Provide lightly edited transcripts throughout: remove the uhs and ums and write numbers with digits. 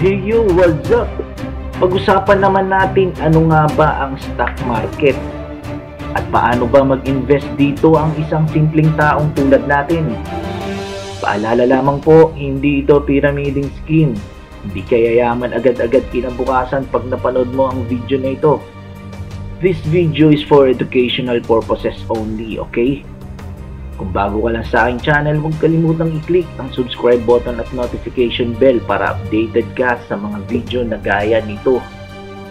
Yo, what's up? Pag-usapan naman natin ano nga ba ang stock market at paano ba mag-invest dito ang isang simpleng taong tulad natin. Paalala lamang po, hindi ito pyramiding scheme. Hindi ka yayaman agad-agad kinabukasan pag napanood mo ang video na ito. This video is for educational purposes only, okay? Kung bago ka lang sa aking channel, huwag kalimutang i-click ang subscribe button at notification bell para updated ka sa mga video na gaya nito.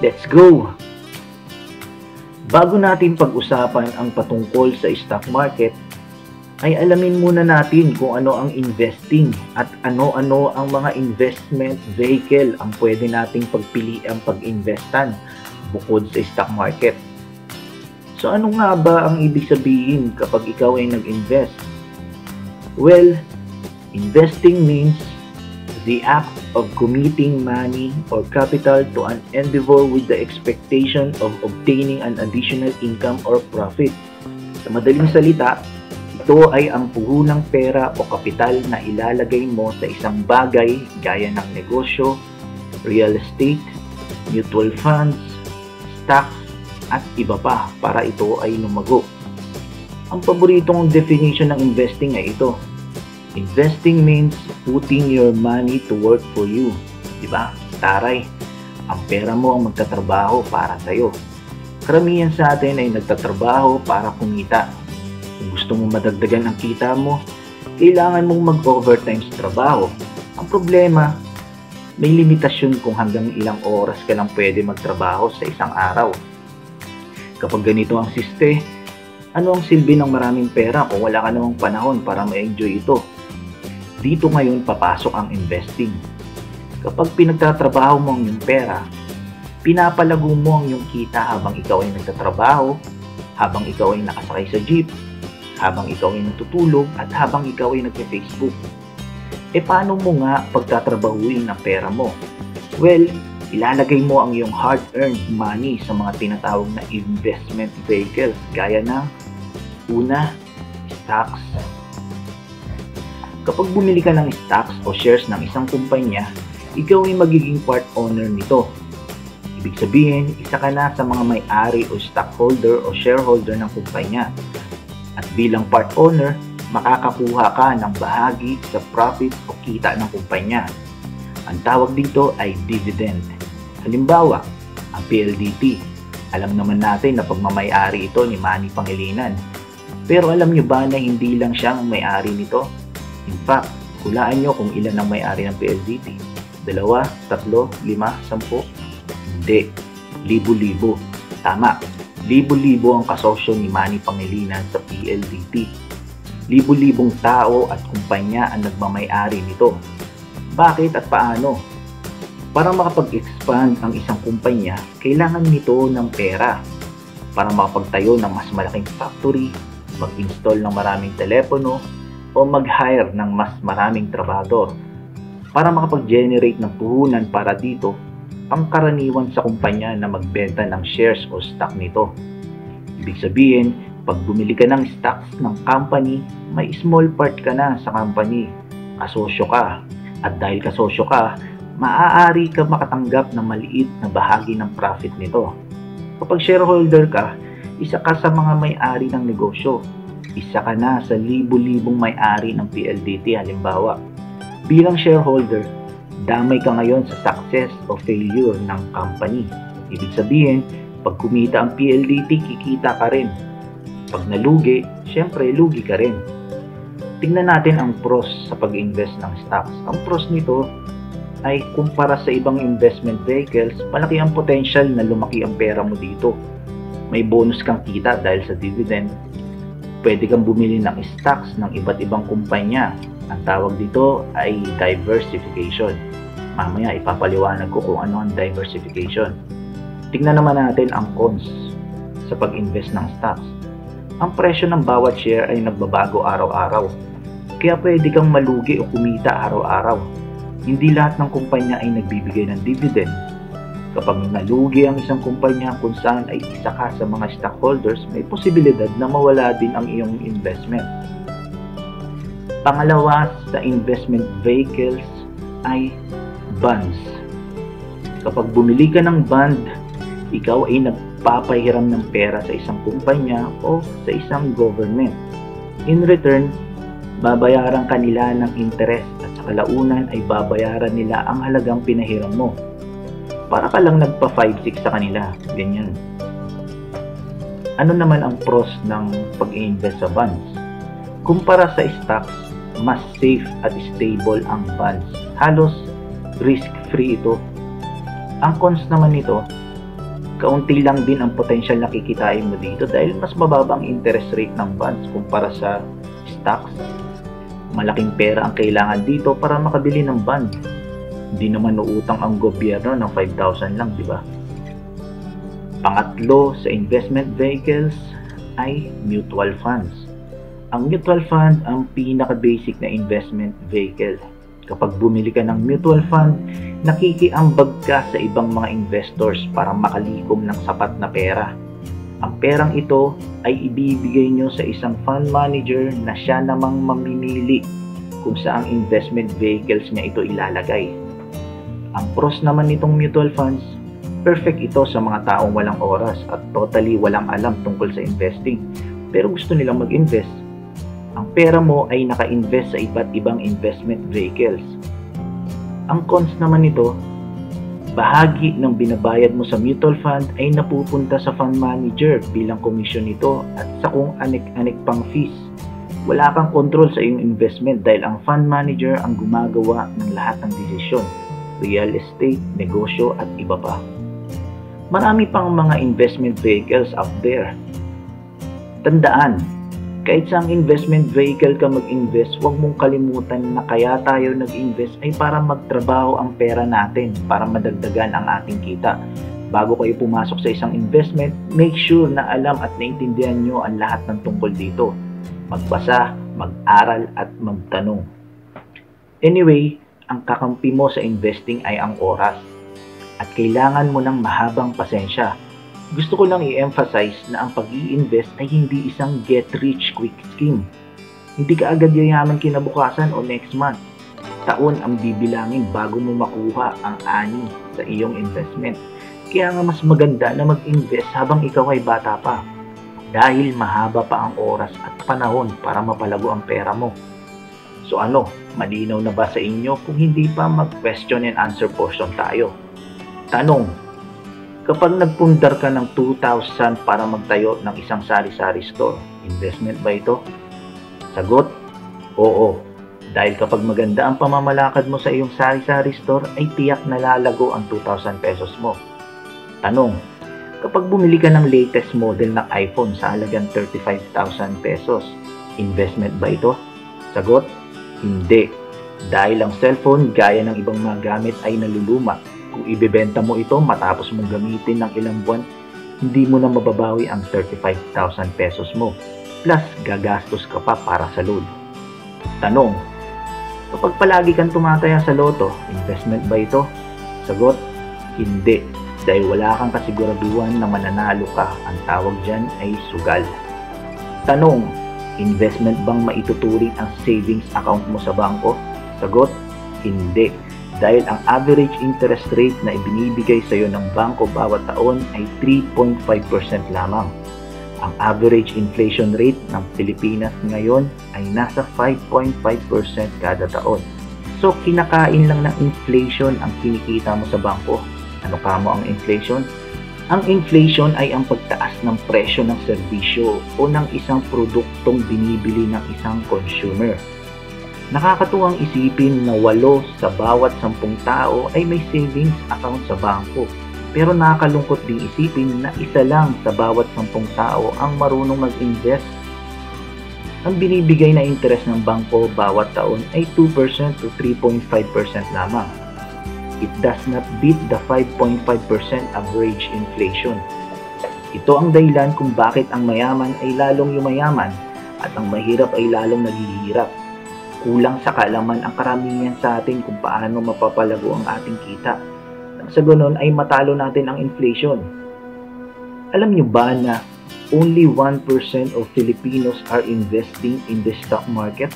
Let's go! Bago natin pag-usapan ang patungkol sa stock market, ay alamin muna natin kung ano ang investing at ano-ano ang mga investment vehicle ang pwede nating pagpiliang pag-investan bukod sa stock market. So ano nga ba ang ibig sabihin kapag ikaw ay nag-invest? Well, investing means the act of committing money or capital to an endeavor with the expectation of obtaining an additional income or profit. Sa madaling salita, ito ay ang puhunang pera o kapital na ilalagay mo sa isang bagay gaya ng negosyo, real estate, mutual funds, stocks, at iba pa para ito ay lumago. Ang paboritong definition ng investing ay ito. Investing means putting your money to work for you. Diba? Taray, ang pera mo ang magtatrabaho para sa'yo. Karamihan sa atin ay nagtatrabaho para kumita. Kung gusto mo madagdagan ang kita mo, kailangan mong mag-overtime sa trabaho. Ang problema, may limitasyon kung hanggang ilang oras ka lang pwede magtrabaho sa isang araw. Kapag ganito ang siste, ano ang silbi ng maraming pera kung wala ka namang panahon para ma-enjoy ito? Dito ngayon papasok ang investing. Kapag pinagtatrabaho mo ang iyong pera, pinapalago mo ang iyong kita habang ikaw ay nagtatrabaho, habang ikaw ay nakasakay sa jeep, habang ikaw ay natutulog, at habang ikaw ay nagpe-Facebook. E paano mo nga pagtatrabahuin ang pera mo? Well, ilalagay mo ang iyong hard-earned money sa mga tinatawag na investment vehicles gaya ng una, stocks. Kapag bumili ka ng stocks o shares ng isang kumpanya, ikaw ay magiging part owner nito. Ibig sabihin, isa ka na sa mga may-ari o stockholder o shareholder ng kumpanya. At bilang part owner, makakakuha ka ng bahagi sa profit o kita ng kumpanya. Ang tawag dito ay dividend. Halimbawa, ang PLDT. Alam naman natin na pagmamay-ari ito ni Manny Pangilinan. Pero alam nyo ba na hindi lang siya ang may-ari nito? In fact, hulaan nyo kung ilan ang may-ari ng PLDT. 2, 3, 5, 10? Hindi. Libo-libo. Tama. Libo-libo ang kasosyo ni Manny Pangilinan sa PLDT. Libo-libong tao at kumpanya ang nagmamay-ari nito. Bakit at paano? Para makapag-expand ang isang kumpanya, kailangan nito ng pera. Para makapagtayo ng mas malaking factory, mag-install ng maraming telepono, o mag-hire ng mas maraming trabahador. Para makapag-generate ng puhunan para dito, pangkaraniwan sa kumpanya na magbenta ng shares o stock nito. Ibig sabihin, pag bumili ka ng stocks ng company, may small part ka na sa company. Kasosyo ka. At dahil kasosyo ka, maaari ka makatanggap ng maliit na bahagi ng profit nito. Kapag shareholder ka, isa ka sa mga may-ari ng negosyo. Isa ka na sa libo-libong may-ari ng PLDT halimbawa. Bilang shareholder, damay ka ngayon sa success o failure ng company. Ibig sabihin, pag kumita ang PLDT, kikita ka rin. Pag nalugi, syempre lugi ka rin. Tingnan natin ang pros sa pag-invest ng stocks. Ang pros nito ay kumpara sa ibang investment vehicles, malaki ang potential na lumaki ang pera mo dito. May bonus kang kita dahil sa dividend. Pwede kang bumili ng stocks ng iba't ibang kumpanya. Ang tawag dito ay diversification. Mamaya ipapaliwanag ko kung ano ang diversification. Tingnan naman natin ang cons sa pag-invest ng stocks. Ang presyo ng bawat share ay nagbabago araw-araw. Kaya pwede kang malugi o kumita araw-araw. Hindi lahat ng kumpanya ay nagbibigay ng dividend. Kapag nalugi ang isang kumpanya kung saan ay isa ka sa mga stockholders, may posibilidad na mawala din ang iyong investment. Pangalawa sa investment vehicles ay bonds. Kapag bumili ka ng bond, ikaw ay nagpapahiram ng pera sa isang kumpanya o sa isang government. In return, babayaran ka nila ng interest at sa kalaunan ay babayaran nila ang halagang pinahiram mo. Para ka lang nagpa 5-6 sa kanila, ganyan. Ano naman ang pros ng pag-i-invest sa bonds? Kumpara sa stocks, mas safe at stable ang bonds. Halos risk-free ito. Ang cons naman nito, kaunti lang din ang potensyal na kikitain mo dito dahil mas mababa ang interest rate ng bonds kumpara sa stocks. Malaking pera ang kailangan dito para makabili ng bond. Hindi naman uutang ang gobyerno ng 5,000 lang, di ba? Pangatlo sa investment vehicles ay mutual funds. Ang mutual fund ang pinaka-basic na investment vehicle. Kapag bumili ka ng mutual fund, nakikiambag ka sa ibang mga investors para makalikom ng sapat na pera. Ang perang ito ay ibibigay nyo sa isang fund manager na siya namang mamimili kung saang investment vehicles niya ito ilalagay. Ang pros naman nitong mutual funds, perfect ito sa mga taong walang oras at totally walang alam tungkol sa investing pero gusto nilang mag-invest. Ang pera mo ay naka-invest sa iba't ibang investment vehicles. Ang cons naman nito, bahagi ng binabayad mo sa mutual fund ay napupunta sa fund manager bilang komisyon nito at sa kung anik-anik pang fees. Wala kang control sa iyong investment dahil ang fund manager ang gumagawa ng lahat ng desisyon, real estate, negosyo at iba pa. Marami pang mga investment vehicles out there. Tandaan, kahit sa investment vehicle ka mag-invest, huwag mong kalimutan na kaya tayo nag-invest ay para magtrabaho ang pera natin, para madagdagan ang ating kita. Bago kayo pumasok sa isang investment, make sure na alam at naintindihan nyo ang lahat ng tungkol dito. Magbasa, mag-aral at magtanong. Anyway, ang kakampi mo sa investing ay ang oras. At kailangan mo ng mahabang pasensya. Gusto ko lang i-emphasize na ang pag-i-invest ay hindi isang get-rich-quick scheme. Hindi ka agad yayaman kinabukasan o next month. Taon ang bibilangin bago mo makuha ang ani sa iyong investment. Kaya nga mas maganda na mag-invest habang ikaw ay bata pa. Dahil mahaba pa ang oras at panahon para mapalago ang pera mo. So ano, malinaw na ba sa inyo? Kung hindi pa, mag-question and answer portion tayo. Tanong, kapag nagpundar ka ng 2,000 para magtayo ng isang sari-sari store, investment ba ito? Sagot, oo. Dahil kapag maganda ang pamamalakad mo sa iyong sari-sari store, ay tiyak na lalago ang 2,000 pesos mo. Tanong, kapag bumili ka ng latest model ng iPhone sa halagang 35,000 pesos, investment ba ito? Sagot, hindi. Dahil ang cellphone gaya ng ibang mga gamit ay naluluma. Kung ibebenta mo ito matapos mong gamitin ng ilang buwan, hindi mo na mababawi ang 35,000 pesos mo. Plus, gagastos ka pa para sa load. Tanong, kapag palagi kang tumataya sa loto, investment ba ito? Sagot, hindi. Dahil wala kang kasiguraduhan na mananalo ka. Ang tawag dyan ay sugal. Tanong, investment bang maituturing ang savings account mo sa bangko? Sagot, hindi. Dahil ang average interest rate na ibinibigay sa iyo ng bangko bawat taon ay 3.5% lamang. Ang average inflation rate ng Pilipinas ngayon ay nasa 5.5% kada taon. So, kinakain lang ng inflation ang kinikita mo sa bangko. Ano kamo ang inflation? Ang inflation ay ang pagtaas ng presyo ng serbisyo o ng isang produktong binibili ng isang consumer. Nakakatuwang isipin na 8 sa bawat 10 tao ay may savings account sa bangko. Pero nakakalungkot ding isipin na 1 lang sa bawat 10 tao ang marunong mag-invest. Ang binibigay na interest ng bangko bawat taon ay 2% to 3.5% lamang. It does not beat the 5.5% average inflation. Ito ang dahilan kung bakit ang mayaman ay lalong yumayaman at ang mahirap ay lalong naghihirap. Kulang sa kaalaman ang karamihan sa atin kung paano mapapalago ang ating kita. Nang sa ganon ay matalo natin ang inflation. Alam niyo ba na only 1% of Filipinos are investing in the stock market?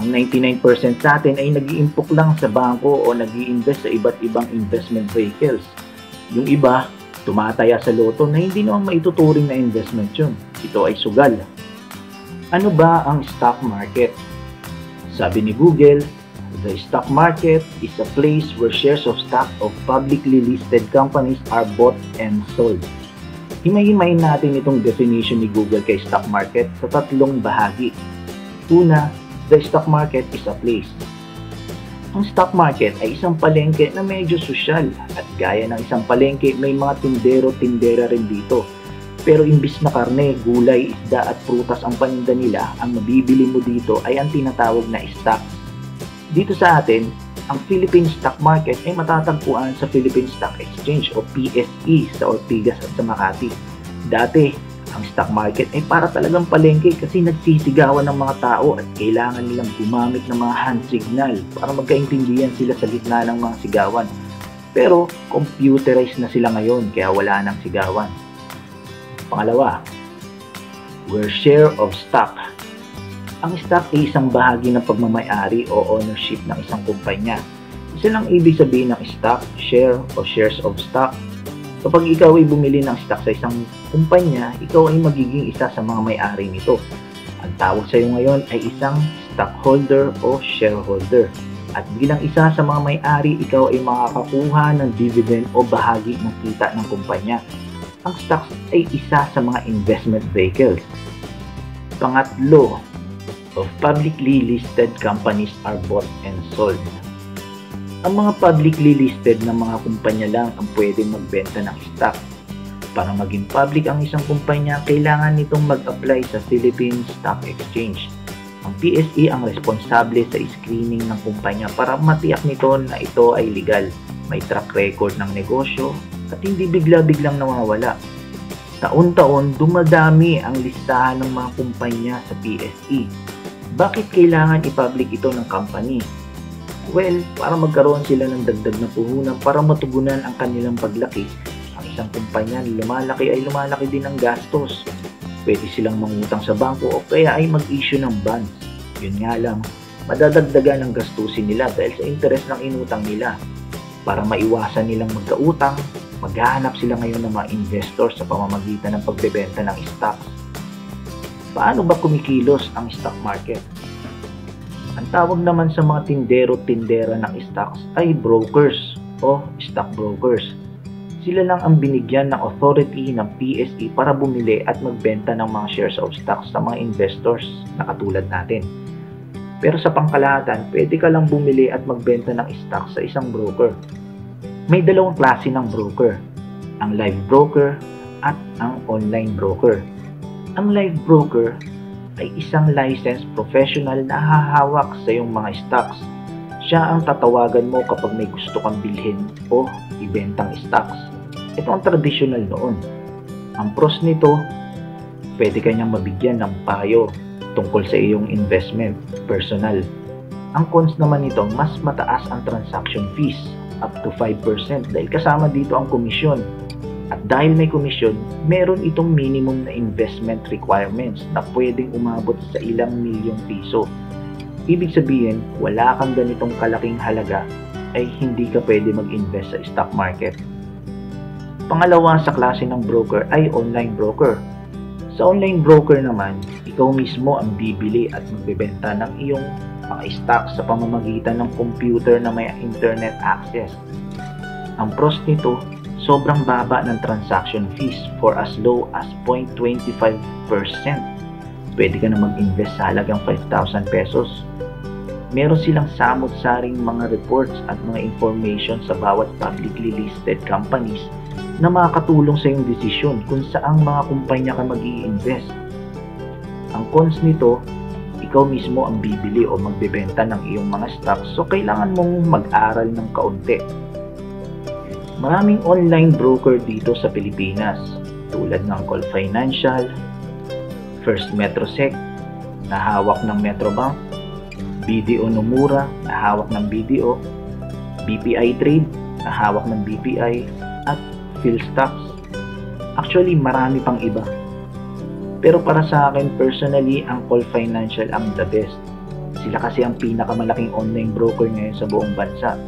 Ang 99% sa atin ay nag-iimpok lang sa bangko o nag-i-invest sa iba't ibang investment vehicles. Yung iba, tumataya sa loto na hindi naman maituturing na investment yun. Ito ay sugal. Ano ba ang stock market? Sabi ni Google, the stock market is a place where shares of stock of publicly listed companies are bought and sold. Himay-himayin natin itong definition ni Google kay stock market sa tatlong bahagi. Una, the stock market is a place. Ang stock market ay isang palengke na medyo sosyal at gaya ng isang palengke may mga tindero-tindera rin dito. Pero imbis na karne, gulay, isda at prutas ang paninda nila, ang mabibili mo dito ay ang tinatawag na stock. Dito sa atin, ang Philippine Stock Market ay matatagpuan sa Philippine Stock Exchange o PSE sa Ortigas at sa Makati. Dati, ang stock market ay para talagang palengke kasi nagsisigawan ng mga tao at kailangan nilang gumamit ng mga hand signal para magkaintindihan sila sa gitna ng mga sigawan. Pero computerized na sila ngayon kaya wala nang sigawan. Pangalawa, where share of stock. Ang stock ay isang bahagi ng pagmamay-ari o ownership ng isang kumpanya. Isa lang ibig sabihin ng stock, share o shares of stock. Kapag ikaw ay bumili ng stock sa isang kumpanya, ikaw ay magiging isa sa mga may-ari nito. Ang tawag sa iyo ngayon ay isang stockholder o shareholder. At bilang isa sa mga may-ari, ikaw ay makakakuha ng dividend o bahagi ng kita ng kumpanya. Ang stocks ay isa sa mga investment vehicles. Pangatlo, of publicly listed companies are bought and sold. Ang mga publicly listed na mga kumpanya lang ang pwedeng magbenta ng stock. Para maging public ang isang kumpanya, kailangan nitong mag-apply sa Philippine Stock Exchange. Ang PSE ang responsable sa screening ng kumpanya para matiyak nito na ito ay legal, may track record ng negosyo at hindi bigla-biglang nawawala. Taon-taon, dumadami ang listahan ng mga kumpanya sa PSE. Bakit kailangan i-public ito ng company? Well, para magkaroon sila ng dagdag na puhunan para matugunan ang kanilang paglaki. Ang isang kumpanya lumalaki ay lumalaki din ang gastos. Pwede silang mangutang sa bangko o kaya ay mag-issue ng bonds. Yun nga lang, madadagdagan ang gastusin nila dahil sa interest ng inutang nila. Para maiwasan nilang magkautang, maghahanap sila ngayon ng mga investors sa pamamagitan ng pagbebenta ng stocks. Paano ba kumikilos ang stock market? Ang tawag naman sa mga tindero-tindera ng stocks ay brokers o stockbrokers. Sila lang ang binigyan ng authority ng PSE para bumili at magbenta ng mga shares of stocks sa mga investors na katulad natin. Pero sa pangkalahatan, pwede ka lang bumili at magbenta ng stocks sa isang broker. May dalawang klase ng broker, ang live broker at ang online broker. Ang live broker ay isang licensed professional na hahawak sa iyong mga stocks. Siya ang tatawagan mo kapag may gusto kang bilhin o ibentang stocks. Ito ang traditional noon. Ang pros nito, pwede kanyang mabigyan ng payo tungkol sa iyong investment, personal. Ang cons naman nito, mas mataas ang transaction fees, up to 5% dahil kasama dito ang komisyon. At dahil may komisyon, meron itong minimum na investment requirements na pwedeng umabot sa ilang milyong piso. Ibig sabihin, wala kang ganitong kalaking halaga ay hindi ka pwede mag-invest sa stock market. Pangalawa sa klase ng broker ay online broker. Sa online broker naman, ikaw mismo ang bibili at magbebenta ng iyong mga stocks sa pamamagitan ng computer na may internet access. Ang pros nito, sobrang baba ng transaction fees for as low as 0.25%. Pwede ka na mag-invest sa halagang 5,000 pesos. Meron silang samot-saring mga reports at mga information sa bawat publicly listed companies na makakatulong sa iyong desisyon kung saang mga kumpanya ka mag-i-invest. Ang cons nito, ikaw mismo ang bibili o magbebenta ng iyong mga stocks, so kailangan mong mag-aral ng kaunti. Maraming online broker dito sa Pilipinas tulad ng Call Financial, First Metrosec na hawak ng Metrobank, BDO Nomura na hawak ng BDO, BPI Trade na hawak ng BPI, at PhilStocks. Actually, marami pang iba. Pero para sa akin personally, ang Call Financial ang the best. Sila kasi ang pinakamalaking online broker ngayon sa buong bansa.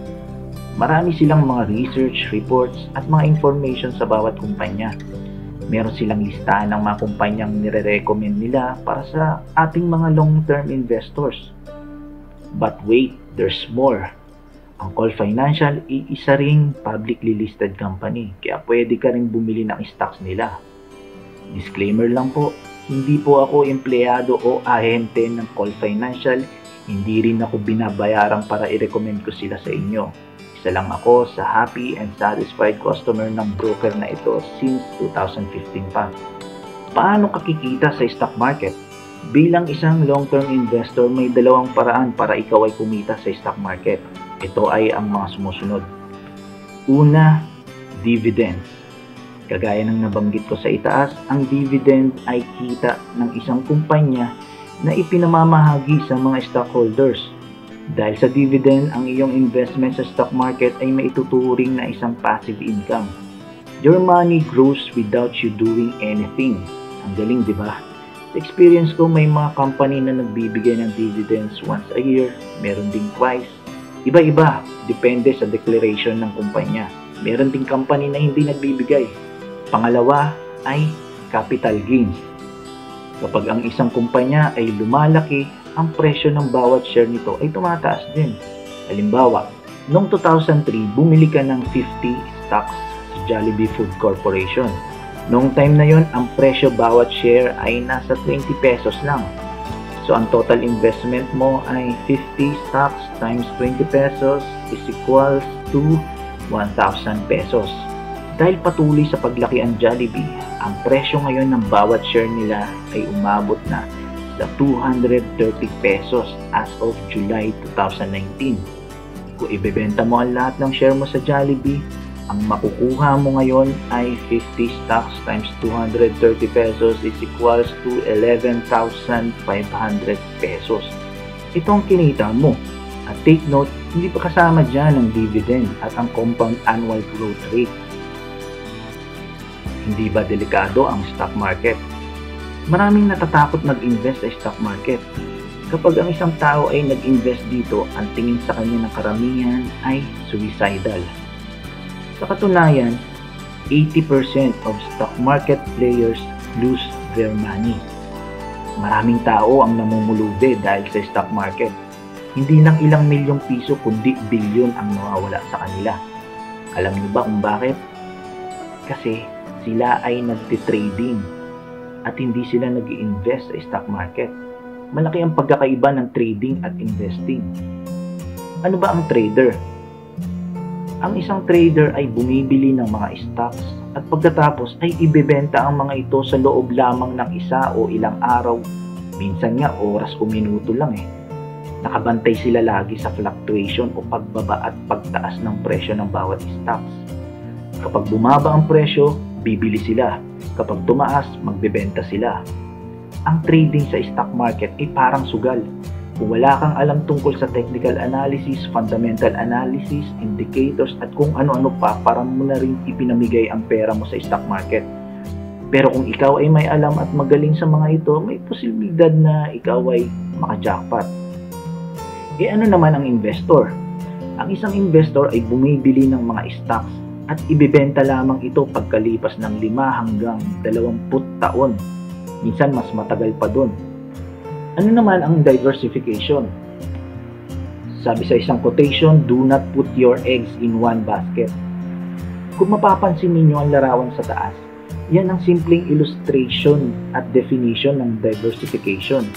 Marami silang mga research reports at mga information sa bawat kumpanya. Meron silang listahan ng mga kumpanyang nire-recommend nila para sa ating mga long-term investors. But wait, there's more. Ang Call Financial ay isa ring publicly listed company, kaya pwede ka ring bumili ng stocks nila. Disclaimer lang po, hindi po ako empleyado o ahente ng Call Financial, hindi rin ako binabayaran para i-recommend ko sila sa inyo. Isa lang ako sa happy and satisfied customer ng broker na ito since 2015 pa. Paano ka kikita sa stock market? Bilang isang long-term investor, may dalawang paraan para ikaw ay kumita sa stock market. Ito ay ang mga sumusunod. Una, dividends. Kagaya ng nabanggit ko sa itaas, ang dividend ay kita ng isang kumpanya na ipinamamahagi sa mga stockholders. Dahil sa dividend, ang iyong investment sa stock market ay maituturing na isang passive income. Your money grows without you doing anything. Ang galing, di ba? Sa experience ko, may mga company na nagbibigay ng dividends once a year, meron ding twice. Iba-iba, depende sa declaration ng kumpanya. Meron ding company na hindi nagbibigay. Pangalawa ay capital gains. Kapag ang isang kumpanya ay lumalaki, ang presyo ng bawat share nito ay tumataas din. Halimbawa, noong 2003, bumili ka ng 50 stocks sa Jollibee Food Corporation. Noong time na yon, ang presyo bawat share ay nasa 20 pesos lang. So, ang total investment mo ay 50 stocks times 20 pesos is equals to 1,000 pesos. Dahil patuloy sa paglaki ang Jollibee, ang presyo ngayon ng bawat share nila ay umabot na sa 230 pesos as of July 2019. Kung ibebenta mo ang lahat ng share mo sa Jollibee, ang makukuha mo ngayon ay 50 stocks times 230 pesos is equals to 11,500 pesos. Ito ang kinita mo. At take note, hindi pa kasama dyan ang dividend at ang compound annual growth rate. Hindi ba delikado ang stock market? Maraming natatakot mag-invest sa stock market. Kapag ang isang tao ay nag-invest dito, ang tingin sa kanya ng karamihan ay suicidal. Sa katunayan, 80% of stock market players lose their money. Maraming tao ang namumulubi dahil sa stock market. Hindi lang ilang milyong piso kundi bilyon ang nawawala sa kanila. Alam niyo ba kung bakit? Kasi sila ay nagtitrading at hindi sila nag-i-invest sa stock market. Malaki ang pagkakaiba ng trading at investing. Ano ba ang trader? Ang isang trader ay bumibili ng mga stocks at pagkatapos ay ibebenta ang mga ito sa loob lamang ng isa o ilang araw. Minsan nga oras o minuto lang eh. Nakabantay sila lagi sa fluctuation o pagbaba at pagtaas ng presyo ng bawat stocks. Kapag bumaba ang presyo, bibili sila. Kapag tumaas, magbebenta sila. Ang trading sa stock market ay parang sugal. Kung wala kang alam tungkol sa technical analysis, fundamental analysis, indicators at kung ano-ano pa, parang mo na rin ipinamigay ang pera mo sa stock market. Pero kung ikaw ay may alam at magaling sa mga ito, may posibilidad na ikaw ay maka-jackpot. Ano naman ang investor? Ang isang investor ay bumibili ng mga stocks at ibebenta lamang ito pagkalipas ng 5 hanggang 20 taon. Minsan mas matagal pa dun. Ano naman ang diversification? Sabi sa isang quotation, do not put your eggs in one basket. Kung mapapansin ninyo ang larawan sa taas, yan ang simpleng illustration at definition ng diversification.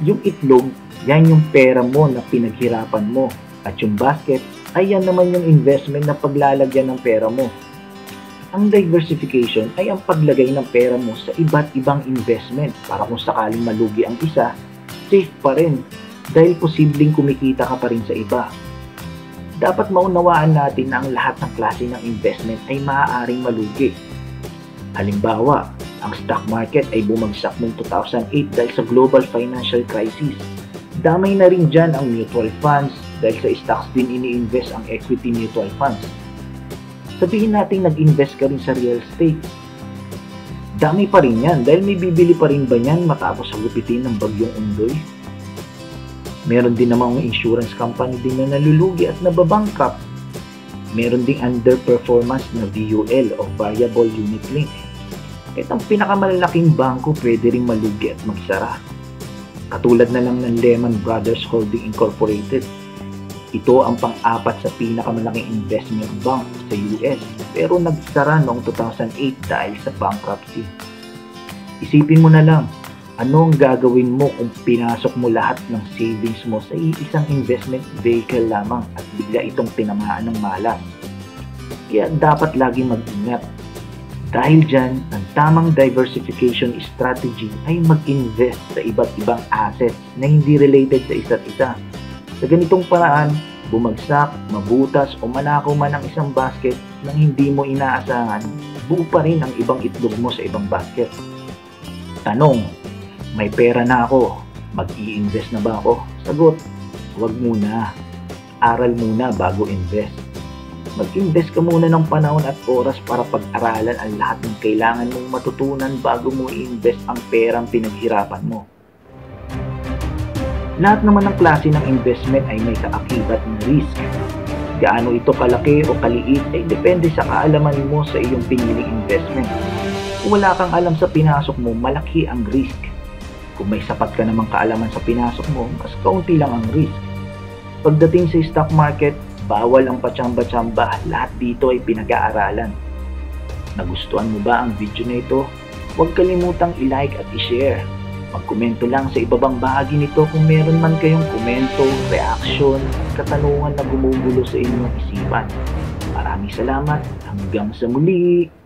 Yung itlog, yan yung pera mo na pinaghirapan mo. At yung basket, ay yan naman yung investment na paglalagyan ng pera mo. Ang diversification ay ang paglagay ng pera mo sa iba't ibang investment para kung sakaling malugi ang isa, safe pa rin dahil posibleng kumikita ka pa rin sa iba. Dapat maunawaan natin na ang lahat ng klase ng investment ay maaaring malugi. Halimbawa, ang stock market ay bumagsak noong 2008 dahil sa global financial crisis. Damay na rin dyan ang mutual funds dahil sa stocks din ini-invest ang equity mutual funds. Sabihin natin nag-invest ka rin sa real estate. Dami pa rin yan dahil may bibili pa rin ba yan matapos hagupitin ng bagyong Undoy? Meron din namang insurance company din na nalulugi at nababankrupt. Meron ding underperformance na VUL o Variable Unit Link. Kahit ang pinakamalalaking bangko pwede ring malugi at magsara. Katulad na lang ng Lehman Brothers Holding Incorporated. Ito ang pang-apat sa pinakamalaking investment bank sa US pero nagsara noong 2008 dahil sa bankruptcy. Isipin mo na lang, ano ang gagawin mo kung pinasok mo lahat ng savings mo sa isang investment vehicle lamang at bigla itong tinamaan ng malas? Kaya dapat lagi mag-ingat. Dahil dyan, ang tamang diversification strategy ay mag-invest sa iba't ibang assets na hindi related sa isa't isa. Sa ganitong paraan, bumagsak, mabutas o manakaw man ang isang basket nang hindi mo inaasahan, buo pa rin ang ibang itlog mo sa ibang basket. Tanong, may pera na ako, mag-i-invest na ba ako? Sagot, huwag muna. Aral muna bago invest. Mag-invest ka muna ng panahon at oras para pag-aralan ang lahat ng kailangan mong matutunan bago mo i-invest ang perang pinaghirapan mo. Lahat naman ng klase ng investment ay may kaakibat na risk. Gaano ito kalaki o kaliit ay depende sa kaalaman mo sa iyong piniling investment. Kung wala kang alam sa pinasok mo, malaki ang risk. Kung may sapat ka namang kaalaman sa pinasok mo, mas kaunti lang ang risk. Pagdating sa stock market, bawal ang patsamba-tsamba, lahat dito ay pinag-aaralan. Nagustuhan mo ba ang video na ito? Huwag kalimutang i-like at i-share. Magkomento lang sa ibabang bahagi nito kung meron man kayong komento, reaction, at katanungan na gumugulo sa inyong isipan. Maraming salamat, hanggang sa muli!